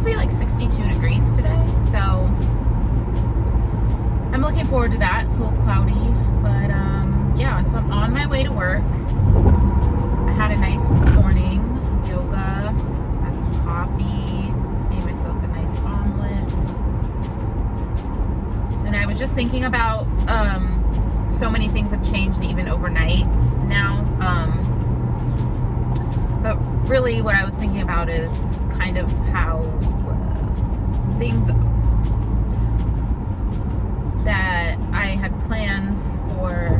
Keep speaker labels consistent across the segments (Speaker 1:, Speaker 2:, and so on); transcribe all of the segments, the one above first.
Speaker 1: to be like 62 degrees today, so I'm looking forward to that. It's a little cloudy, but yeah, so I'm on my way to work. I had a nice morning, yoga, had some coffee, made myself a nice omelet. And I was just thinking about so many things have changed even overnight now. But really what I was thinking about is kind of how things that I had plans for,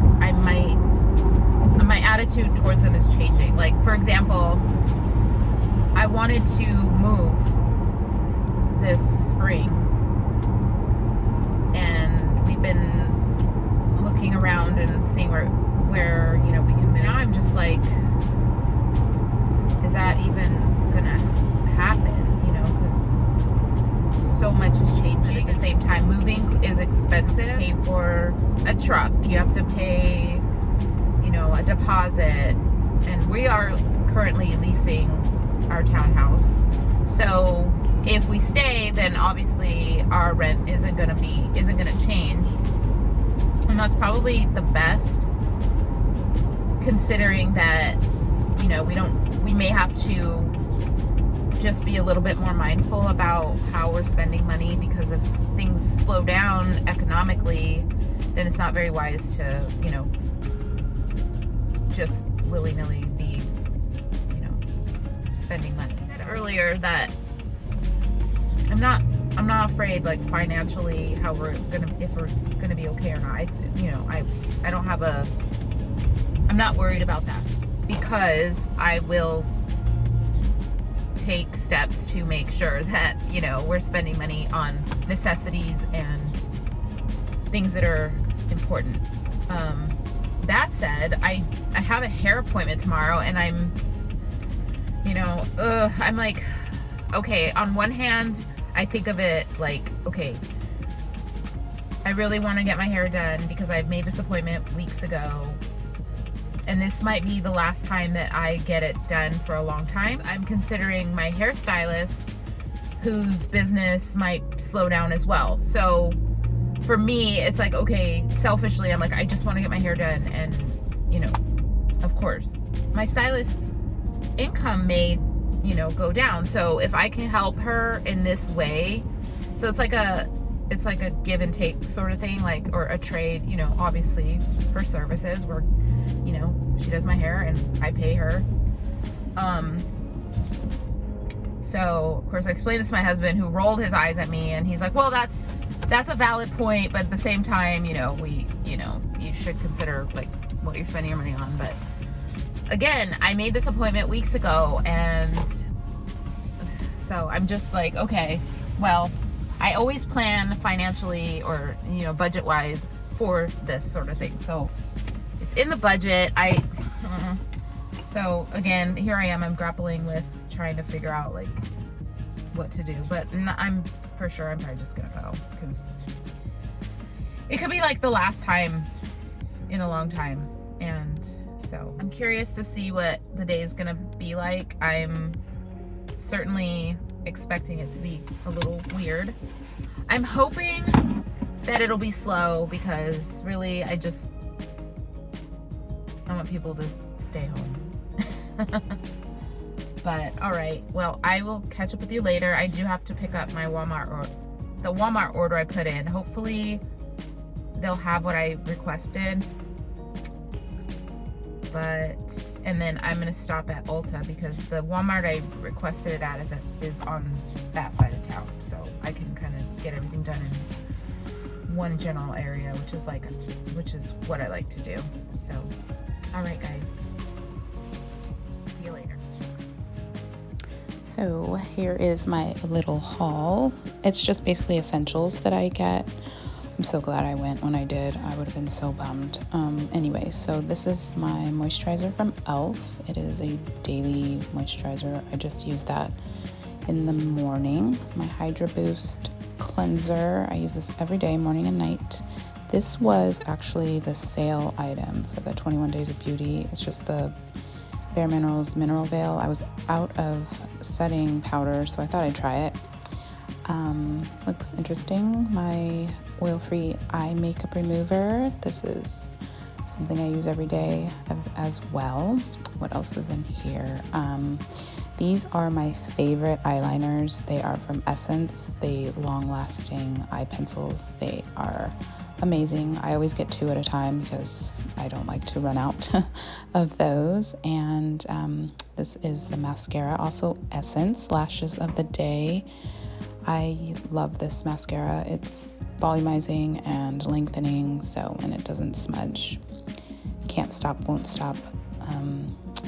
Speaker 1: my attitude towards them is changing. Like, for example, I wanted to move this spring, and we've been looking around and seeing where you know, we can move. Now I'm just like, is that even gonna happen? You know, because so much is changing. At the same time, moving is expensive. Pay for a truck, you have to pay, you know, a deposit, and we are currently leasing our townhouse. So if we stay, then obviously our rent isn't gonna change, and that's probably the best, considering that, you know, we may have to just be a little bit more mindful about how we're spending money, because if things slow down economically, then it's not very wise to, you know, just willy-nilly be, you know, spending money. I said earlier that I'm not afraid, like, financially, if we're gonna be okay or not. I'm not worried about that, because I will take steps to make sure that, you know, we're spending money on necessities and things that are important. That said, I have a hair appointment tomorrow, and I'm, you know, I'm like, okay, on one hand, I think of it like, okay, I really want to get my hair done because I've made this appointment weeks ago, and this might be the last time that I get it done for a long time. I'm considering my hairstylist, whose business might slow down as well. So for me, it's like, okay, selfishly, I'm like, I just want to get my hair done. And, you know, of course, my stylist's income may, you know, go down. So if I can help her in this way, so it's like a give and take sort of thing, like, or a trade, you know, obviously for services where, you know, she does my hair and I pay her. So of course I explained this to my husband, who rolled his eyes at me, and he's like, well, that's a valid point, but at the same time, you know, you should consider, like, what you're spending your money on. But again, I made this appointment weeks ago, and so I'm just like, okay, well, I always plan financially, or, you know, budget wise for this sort of thing. So it's in the budget. So again, here I am, I'm grappling with trying to figure out, like, what to do, but I'm probably just gonna go, because it could be like the last time in a long time. And so I'm curious to see what the day is gonna be like. I'm certainly expecting it to be a little weird. I'm hoping that it'll be slow, because really I want people to stay home. But all right, well, I will catch up with you later. I do have to pick up my the Walmart order I put in. Hopefully they'll have what I requested. And then I'm gonna stop at ULTA, because the Walmart I requested it at is on that side of town, so I can kind of get everything done in one general area, which is what I like to do. So, all right, guys, see you later.
Speaker 2: So here is my little haul. It's just basically essentials that I get. I'm so glad I went when I did. I would have been so bummed. Anyway, so this is my moisturizer from e.l.f. It is a daily moisturizer. I just use that in the morning. My Hydra Boost cleanser. I use this every day, morning and night. This was actually the sale item for the 21 Days of Beauty. It's just the Bare Minerals Mineral Veil. I was out of setting powder, so I thought I'd try it. Looks interesting. My oil-free eye makeup remover. This is something I use every day as well. What else is in here? These are my favorite eyeliners. They are from Essence. They long-lasting eye pencils. They are amazing. I always get 2 at a time because I don't like to run out of those. And this is the mascara, also Essence Lashes of the Day. I love this mascara. It's volumizing and lengthening, and it doesn't smudge. Can't stop, won't stop.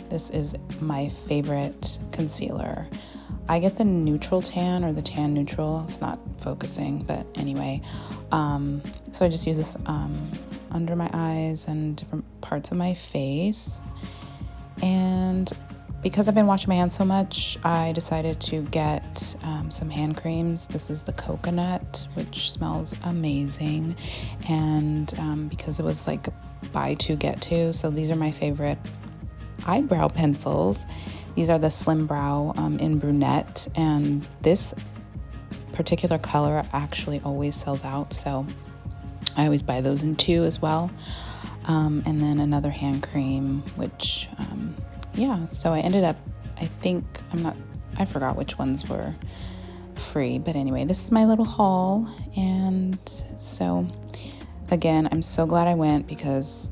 Speaker 2: This is my favorite concealer. I get the neutral tan or the tan neutral. It's not focusing, but anyway. So I just use this under my eyes and different parts of my face. And because I've been washing my hands so much, I decided to get some hand creams. This is the coconut, which smells amazing. And because it was like buy 2, get 2. So these are my favorite eyebrow pencils. These are the Slim Brow in brunette. And this particular color actually always sells out. So I always buy those in 2 as well. And then another hand cream, which... so I ended up, I forgot which ones were free, but anyway, this is my little haul. And so again, I'm so glad I went because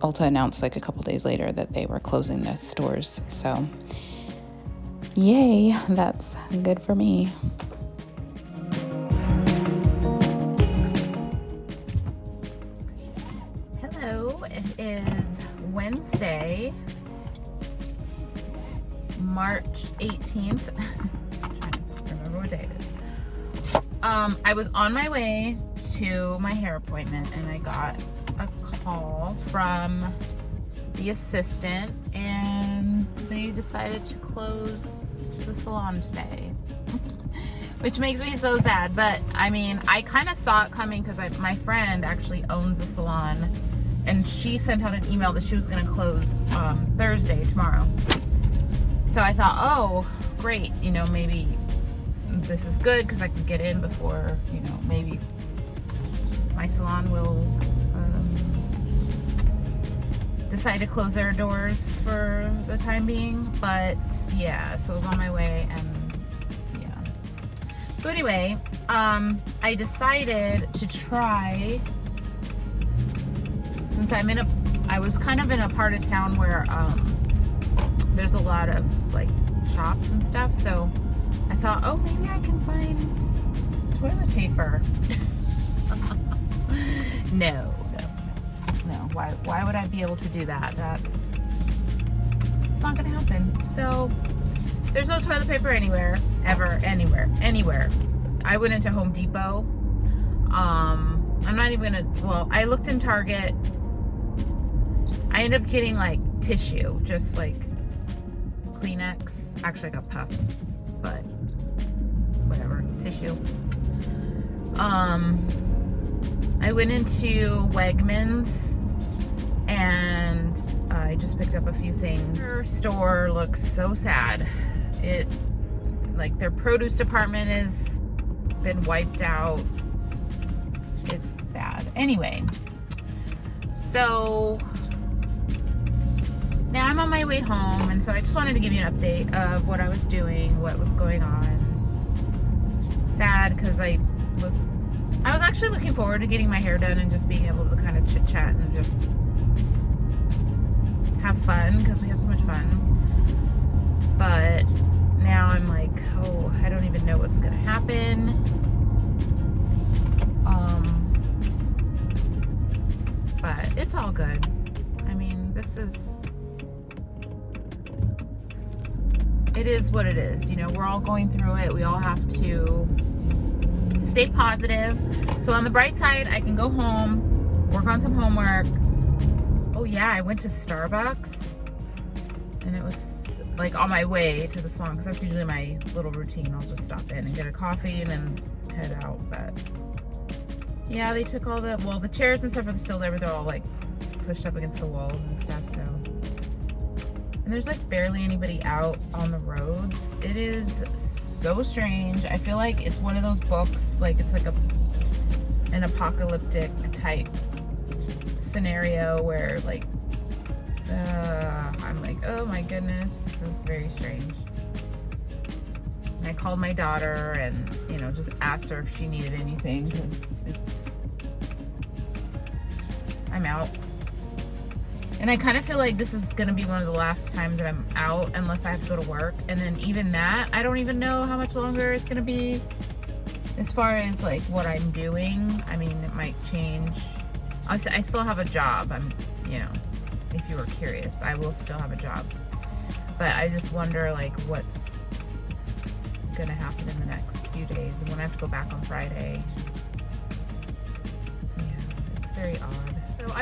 Speaker 2: ULTA announced like a couple days later that they were closing the stores. So yay, that's good for me.
Speaker 1: Hello, it is Wednesday, March 18th. I'm trying to remember what day it is. I was on my way to my hair appointment and I got a call from the assistant and they decided to close the salon today. Which makes me so sad, but I mean, I kind of saw it coming because my friend actually owns a salon and she sent out an email that she was going to close Thursday, tomorrow. So I thought, oh, great, maybe this is good because I can get in before, maybe my salon will decide to close their doors for the time being. But yeah, so I was on my way and yeah. So anyway, I decided to try, since I was kind of in a part of town where there's a lot of like shops and stuff, so I thought, oh, maybe I can find toilet paper. No. Why would I be able to do that? It's not gonna happen. So there's no toilet paper anywhere, ever, anywhere. I went into Home Depot. I'm not even I looked in Target. I ended up getting like tissue, just like Kleenex. Actually, I got Puffs, but whatever, tissue. I went into Wegmans and I just picked up a few things. Their store looks so sad. Their produce department has been wiped out. It's bad. Anyway, so now I'm on my way home, and so I just wanted to give you an update of what I was doing, what was going on. Sad because I was actually looking forward to getting my hair done and just being able to kind of chit chat and just have fun because we have so much fun. But now I'm like, oh, I don't even know what's gonna happen. But it's all good. I mean, it is what it is. We're all going through it. We all have to stay positive. So on the bright side, I can go home, work on some homework. Oh yeah, I went to Starbucks and it was like on my way to the salon because that's usually my little routine. I'll just stop in and get a coffee and then head out. But yeah, they took all the chairs and stuff are still there, but they're all like pushed up against the walls and stuff. So, and there's like barely anybody out on the roads. It is so strange. I feel like it's one of those books, like it's like an apocalyptic type scenario where like I'm like, oh my goodness, this is very strange. And I called my daughter and, you know, just asked her if she needed anything, because I'm out. And I kind of feel like this is going to be one of the last times that I'm out unless I have to go to work. And then even that, I don't even know how much longer it's going to be as far as like what I'm doing. I mean, it might change. I still have a job. You know, if you were curious, I will still have a job. But I just wonder like what's going to happen in the next few days. And when I have to go back on Friday, yeah, it's very odd. So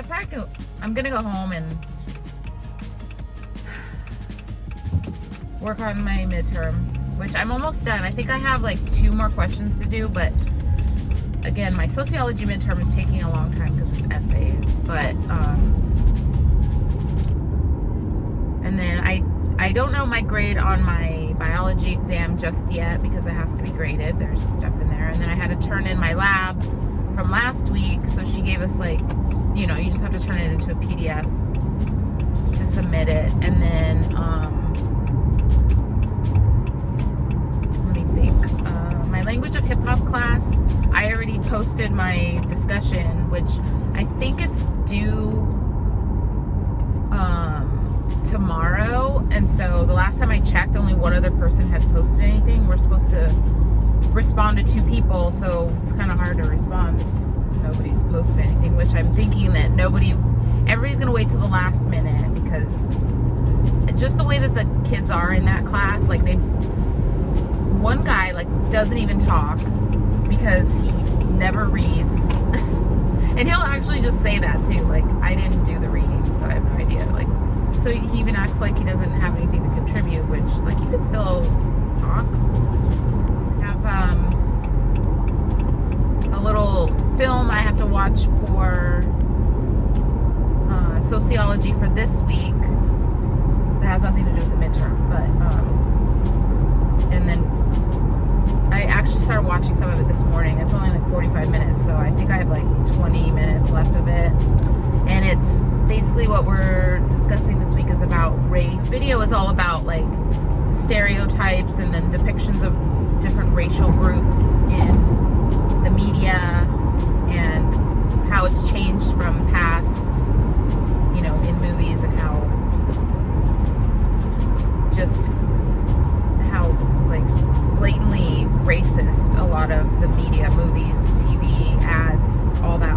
Speaker 1: I'm gonna go home and work on my midterm, which I'm almost done. I think I have like 2 more questions to do, but again, my sociology midterm is taking a long time because it's essays. But and then I don't know my grade on my biology exam just yet because it has to be graded. There's stuff in there, and then I had to turn in my lab from last week, so she gave us like, you know, you just have to turn it into a PDF to submit it. And then let me think, my language of hip hop class, I already posted my discussion, which I think it's due tomorrow. And so the last time I checked, only one other person had posted anything. We're supposed to respond to 2 people, so it's kind of hard to respond if nobody's posted anything, which I'm thinking that everybody's gonna wait till the last minute, because just the way that the kids are in that class, like one guy like doesn't even talk because he never reads and he'll actually just say that too, like, I didn't do the reading, so I have no idea. Like, so he even acts like he doesn't have anything to contribute, which, like, you could still talk. A little film I have to watch for sociology for this week that has nothing to do with the midterm, but and then I actually started watching some of it this morning. It's only like 45 minutes, so I think I have like 20 minutes left of it, and it's basically what we're discussing this week is about race. Video is all about like stereotypes and then depictions of different racial groups in the media and how it's changed from past, you know, in movies, and how like blatantly racist a lot of the media, movies, TV, ads, all that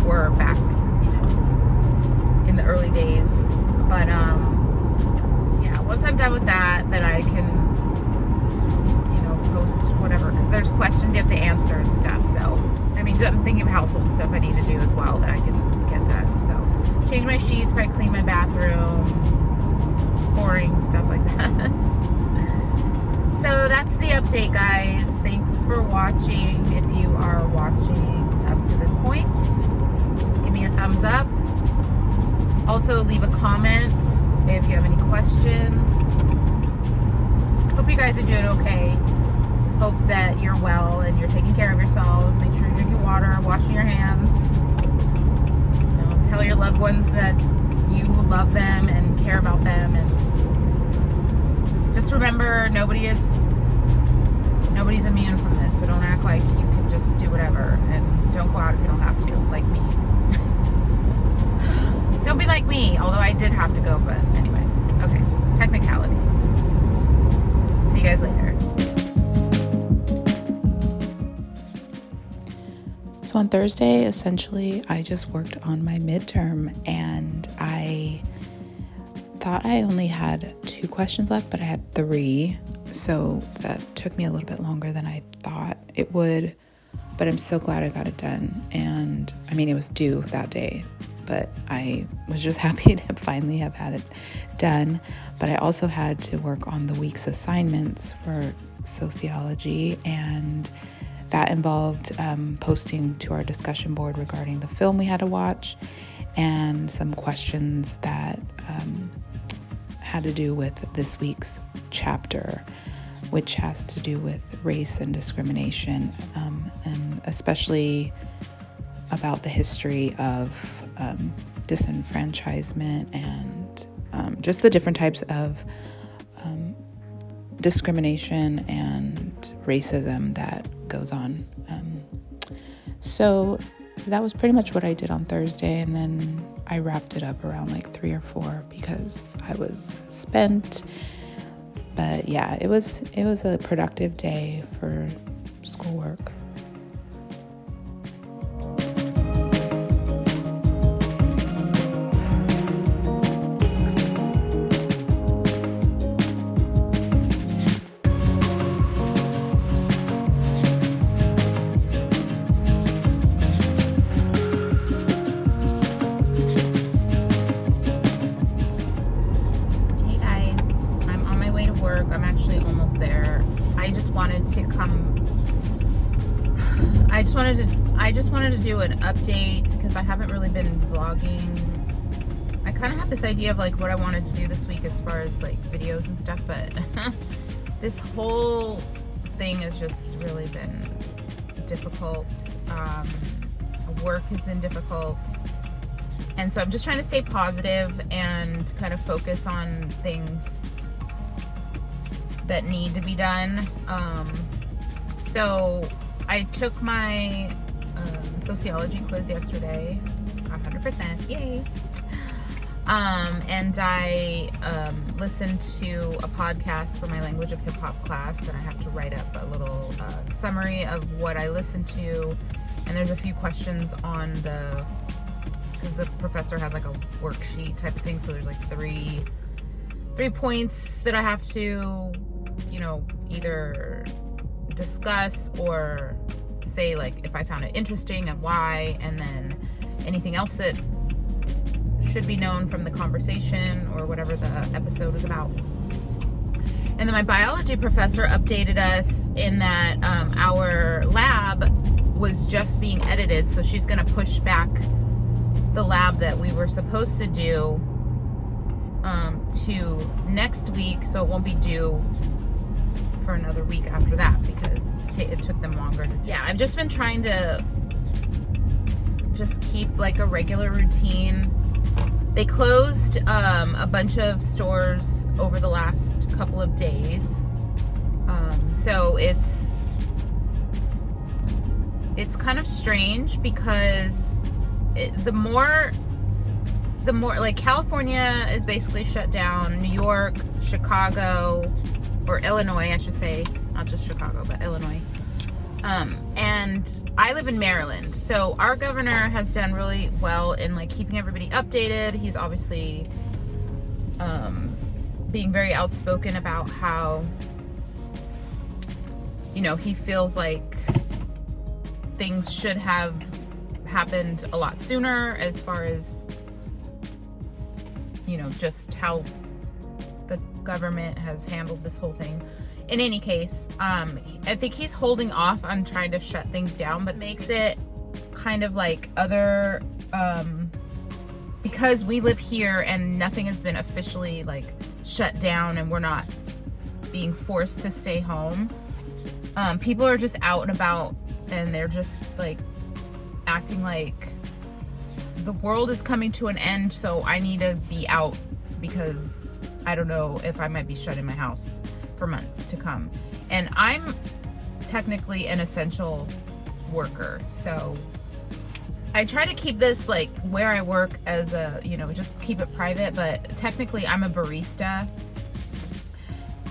Speaker 1: were back, you know, in the early days. But yeah, once I'm done with that, then I can, you know, post whatever, because there's questions you have to answer and stuff. So I mean, I'm thinking of household stuff I need to do as well that I can get done. So change my sheets, probably clean my bathroom, boring stuff like that. So that's the update, guys. Thanks for watching. If you are watching up to this point, give me a thumbs up. Also, leave a comment if you have any questions. Hope you guys are doing okay. Hope that you're well and you're taking care of yourselves. Make sure you're drinking water, washing your hands. You know, tell your loved ones that you love them and care about them, and just remember, nobody's immune from this, so don't act like you can just do whatever, and don't go out if you don't have to, like me. Don't be like me, although I did have to go, but anyway. Okay, technicalities. See you guys later.
Speaker 2: So on Thursday, essentially, I just worked on my midterm, and I thought I only had 2 questions left, but I had 3. So that took me a little bit longer than I thought it would, but I'm so glad I got it done. And I mean, it was due that day, but I was just happy to finally have had it done. But I also had to work on the week's assignments for sociology, and that involved posting to our discussion board regarding the film we had to watch, and some questions that had to do with this week's chapter. which has to do with race and discrimination, and especially about the history of disenfranchisement and just the different types of discrimination and racism that goes on. So that was pretty much what I did on Thursday, and then I wrapped it up around like 3 or 4 because I was spent. But yeah, it was a productive day for schoolwork.
Speaker 1: I just wanted to do an update because I haven't really been vlogging. I kind of have this idea of like what I wanted to do this week as far as like videos and stuff, but this whole thing has just really been difficult. Work has been difficult, and so I'm just trying to stay positive and kind of focus on things that need to be done. So I took my sociology quiz yesterday, 100%, yay. And I listened to a podcast for my language of hip hop class, and I have to write up a little summary of what I listened to. And there's a few questions on because the professor has like a worksheet type of thing, so there's like three points that I have to, either discuss or say like if I found it interesting and why, and then anything else that should be known from the conversation or whatever the episode was about. And then my biology professor updated us in that our lab was just being edited, so she's going to push back the lab that we were supposed to do to next week, so it won't be due for another week after that because it took them longer. Yeah, I've just been trying to just keep like a regular routine. They closed a bunch of stores over the last couple of days, so it's kind of strange because the more like California is basically shut down, New York, Chicago, or Illinois, I should say, not just Chicago, but Illinois. And I live in Maryland, so our governor has done really well in like keeping everybody updated. He's obviously being very outspoken about how, he feels like things should have happened a lot sooner as far as, just how the government has handled this whole thing. In any case, I think he's holding off on trying to shut things down, but makes it kind of like other, because we live here and nothing has been officially like shut down and we're not being forced to stay home. People are just out and about and they're just like acting like the world is coming to an end, so I need to be out because I don't know if I might be shut in my house for months to come. And I'm technically an essential worker, so I try to keep this like where I work as a, just keep it private, but technically I'm a barista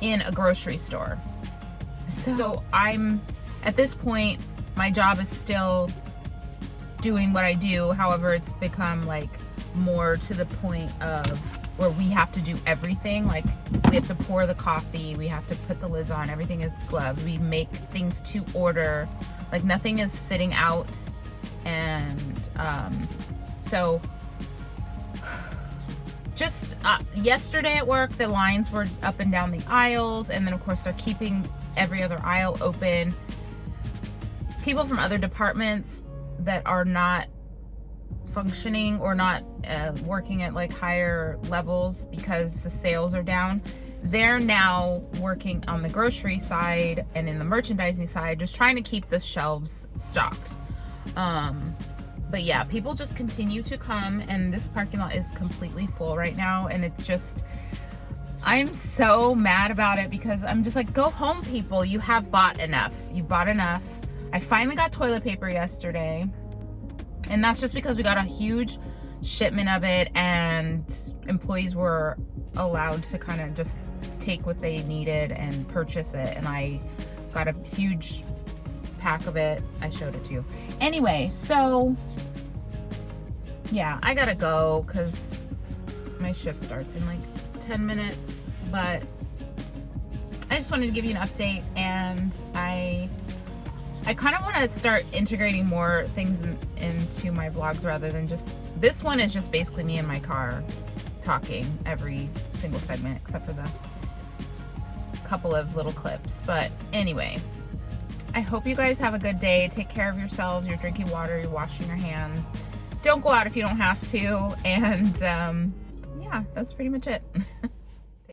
Speaker 1: in a grocery store. So I'm, at this point, my job is still doing what I do. However, it's become like more to the point of where we have to do everything. Like we have to pour the coffee, we have to put the lids on, everything is gloved. We make things to order, like nothing is sitting out. And so just yesterday at work, the lines were up and down the aisles, and then of course they're keeping every other aisle open. People from other departments that are not functioning or not working at like higher levels because the sales are down, they're now working on the grocery side and in the merchandising side, just trying to keep the shelves stocked. But yeah, people just continue to come, and this parking lot is completely full right now, and it's just, I'm so mad about it because I'm just like, go home, people. You have bought enough. You bought enough. I finally got toilet paper yesterday, and that's just because we got a huge shipment of it, and employees were allowed to kind of just take what they needed and purchase it, and I got a huge pack of it. I showed it to you. Anyway, so yeah, I gotta go because my shift starts in like 10 minutes, but I just wanted to give you an update, and I kind of want to start integrating more things into my vlogs rather than just, this one is just basically me in my car talking every single segment except for the couple of little clips. But anyway, I hope you guys have a good day. Take care of yourselves. You're drinking water, you're washing your hands. Don't go out if you don't have to. And yeah, that's pretty much it.